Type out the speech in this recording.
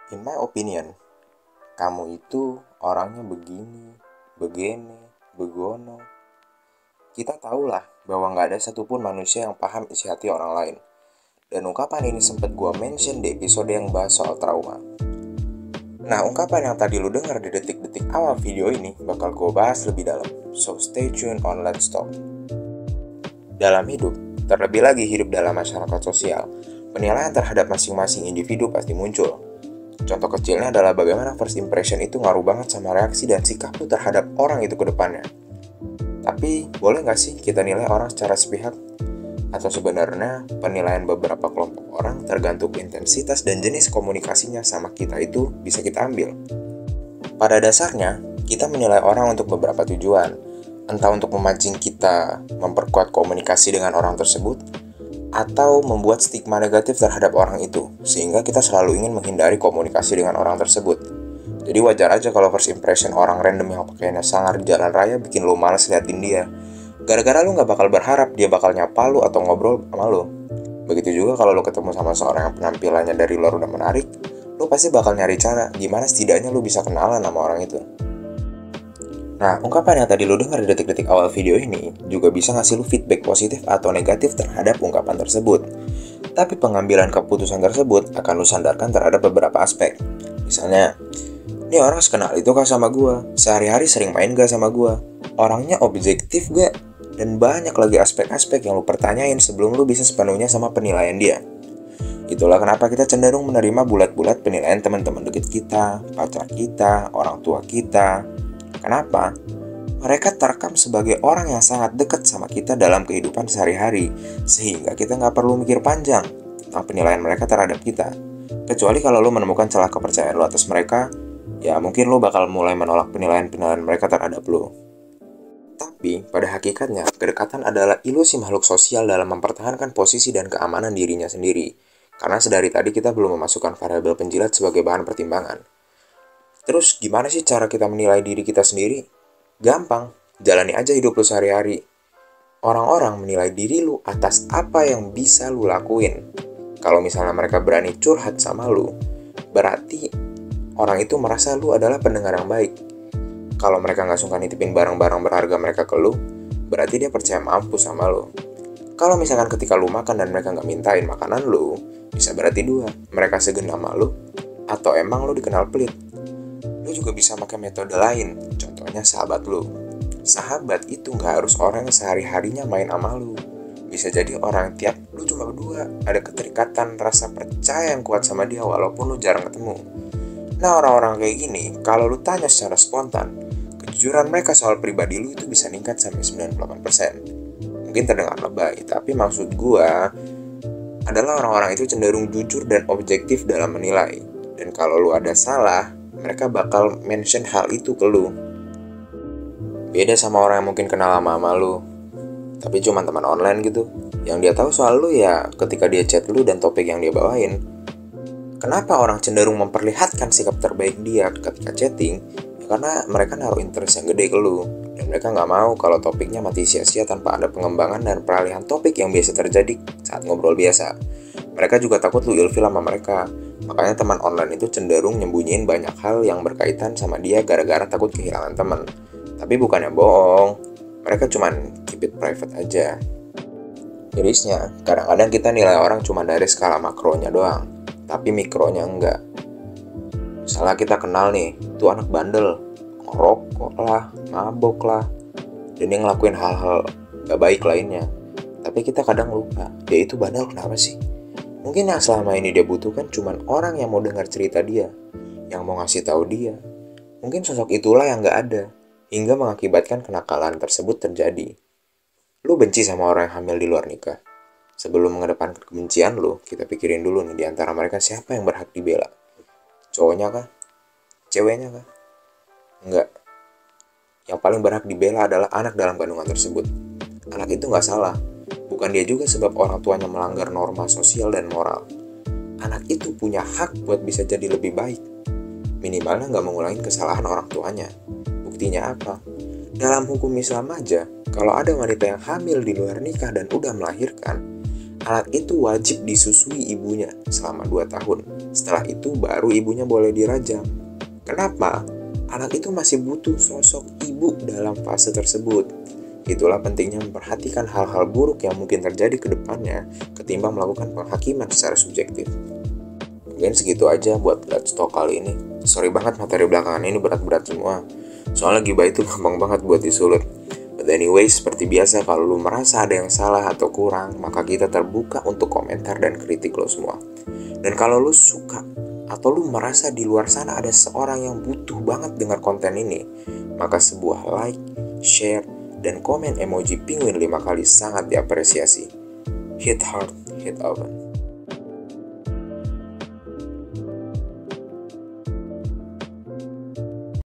In my opinion, kamu itu orangnya begini, begini, begono. Kita tahulah bahwa nggak ada satupun manusia yang paham isi hati orang lain. Dan ungkapan ini sempat gue mention di episode yang bahas soal trauma. Nah, ungkapan yang tadi lu dengar di detik-detik awal video ini bakal gue bahas lebih dalam. So stay tuned on Let's Talk. Dalam hidup, terlebih lagi hidup dalam masyarakat sosial, penilaian terhadap masing-masing individu pasti muncul. Contoh kecilnya adalah bagaimana first impression itu ngaruh banget sama reaksi dan sikap lu terhadap orang itu ke depannya. Tapi, boleh nggak sih kita nilai orang secara sepihak? Atau sebenarnya penilaian beberapa kelompok orang tergantung intensitas dan jenis komunikasinya sama kita itu bisa kita ambil. Pada dasarnya, kita menilai orang untuk beberapa tujuan. Entah untuk memancing kita memperkuat komunikasi dengan orang tersebut, atau membuat stigma negatif terhadap orang itu, sehingga kita selalu ingin menghindari komunikasi dengan orang tersebut. Jadi wajar aja kalau first impression orang random yang pakaiannya sangar di jalan raya bikin lo males liatin dia. Gara-gara lo gak bakal berharap dia bakal nyapa lo atau ngobrol sama lo. Begitu juga kalau lo ketemu sama seorang yang penampilannya dari luar udah menarik, lo pasti bakal nyari cara gimana setidaknya lo bisa kenalan sama orang itu. Nah, ungkapan yang tadi lu dengar di detik-detik awal video ini juga bisa ngasih lu feedback positif atau negatif terhadap ungkapan tersebut. Tapi pengambilan keputusan tersebut akan lu sandarkan terhadap beberapa aspek. Misalnya, ini orang sekenal itu kah sama gua? Sehari-hari sering main gak sama gua? Orangnya objektif gak? Dan banyak lagi aspek-aspek yang lu pertanyain sebelum lu bisa sepenuhnya sama penilaian dia. Itulah kenapa kita cenderung menerima bulat-bulat penilaian teman-teman dekat kita, pacar kita, orang tua kita. Kenapa? Mereka terekam sebagai orang yang sangat dekat sama kita dalam kehidupan sehari-hari, sehingga kita nggak perlu mikir panjang tentang penilaian mereka terhadap kita. Kecuali kalau lo menemukan celah kepercayaan lo atas mereka, ya mungkin lo bakal mulai menolak penilaian-penilaian mereka terhadap lo. Tapi, pada hakikatnya, kedekatan adalah ilusi makhluk sosial dalam mempertahankan posisi dan keamanan dirinya sendiri. Karena sedari tadi kita belum memasukkan variabel penjilat sebagai bahan pertimbangan. Terus gimana sih cara kita menilai diri kita sendiri? Gampang, jalani aja hidup lu sehari-hari. Orang-orang menilai diri lu atas apa yang bisa lu lakuin. Kalau misalnya mereka berani curhat sama lu, berarti orang itu merasa lu adalah pendengar yang baik. Kalau mereka nggak suka nitipin barang-barang berharga mereka ke lu, berarti dia percaya mampu sama lu. Kalau misalkan ketika lu makan dan mereka nggak mintain makanan lu, bisa berarti dua, mereka segan sama lu, atau emang lu dikenal pelit. Lu juga bisa pakai metode lain, contohnya sahabat lu. Sahabat itu nggak harus orang yang sehari-harinya main sama lu. Bisa jadi orang tiap lu cuma berdua, ada keterikatan rasa percaya yang kuat sama dia walaupun lu jarang ketemu. Nah, orang-orang kayak gini, kalau lu tanya secara spontan, kejujuran mereka soal pribadi lu itu bisa meningkat sampai 98%. Mungkin terdengar lebay, tapi maksud gua adalah orang-orang itu cenderung jujur dan objektif dalam menilai. Dan kalau lu ada salah, mereka bakal mention hal itu ke lu. Beda sama orang yang mungkin kenal lama lu, tapi cuma teman online gitu. Yang dia tahu soal lu ya ketika dia chat lu dan topik yang dia bawain. Kenapa orang cenderung memperlihatkan sikap terbaik dia ketika chatting? Ya karena mereka naruh interest yang gede ke lu. Dan mereka nggak mau kalau topiknya mati sia-sia tanpa ada pengembangan dan peralihan topik yang biasa terjadi saat ngobrol biasa. Mereka juga takut lu ilfil sama mereka. Makanya teman online itu cenderung nyembunyiin banyak hal yang berkaitan sama dia gara-gara takut kehilangan teman. Tapi bukannya bohong, mereka cuman keep it private aja. Mirisnya, kadang-kadang kita nilai orang cuma dari skala makronya doang, tapi mikronya enggak. Misalnya kita kenal nih, tuh anak bandel, ngerokok lah, mabok lah, dan dia ngelakuin hal-hal gak baik lainnya. Tapi kita kadang lupa, dia itu bandel kenapa sih? Mungkin yang selama ini dia butuhkan cuman orang yang mau dengar cerita dia, yang mau ngasih tahu dia. Mungkin sosok itulah yang gak ada, hingga mengakibatkan kenakalan tersebut terjadi. Lu benci sama orang yang hamil di luar nikah. Sebelum mengedepankan kebencian lu, kita pikirin dulu nih di antara mereka siapa yang berhak dibela. Cowoknya kah? Ceweknya kah? Enggak. Yang paling berhak dibela adalah anak dalam kandungan tersebut. Anak itu gak salah. Bukan dia juga sebab orang tuanya melanggar norma sosial dan moral. Anak itu punya hak buat bisa jadi lebih baik. Minimalnya nggak mengulangi kesalahan orang tuanya. Buktinya apa? Dalam hukum Islam aja, kalau ada wanita yang hamil di luar nikah dan udah melahirkan, Anak itu wajib disusui ibunya selama 2 tahun. Setelah itu baru ibunya boleh dirajam. Kenapa? Anak itu masih butuh sosok ibu dalam fase tersebut. Itulah pentingnya memperhatikan hal-hal buruk yang mungkin terjadi ke depannya ketimbang melakukan penghakiman secara subjektif. Mungkin segitu aja buat Let's Talk kali ini. Sorry banget materi belakangan ini berat-berat semua. Soalnya gibah itu gampang banget buat disulut. But anyway, seperti biasa kalau lu merasa ada yang salah atau kurang, maka kita terbuka untuk komentar dan kritik lo semua. Dan kalau lu suka atau lu merasa di luar sana ada seorang yang butuh banget dengar konten ini, maka sebuah like, share, dan komen emoji penguin 5 kali sangat diapresiasi. Hit hard, hit open.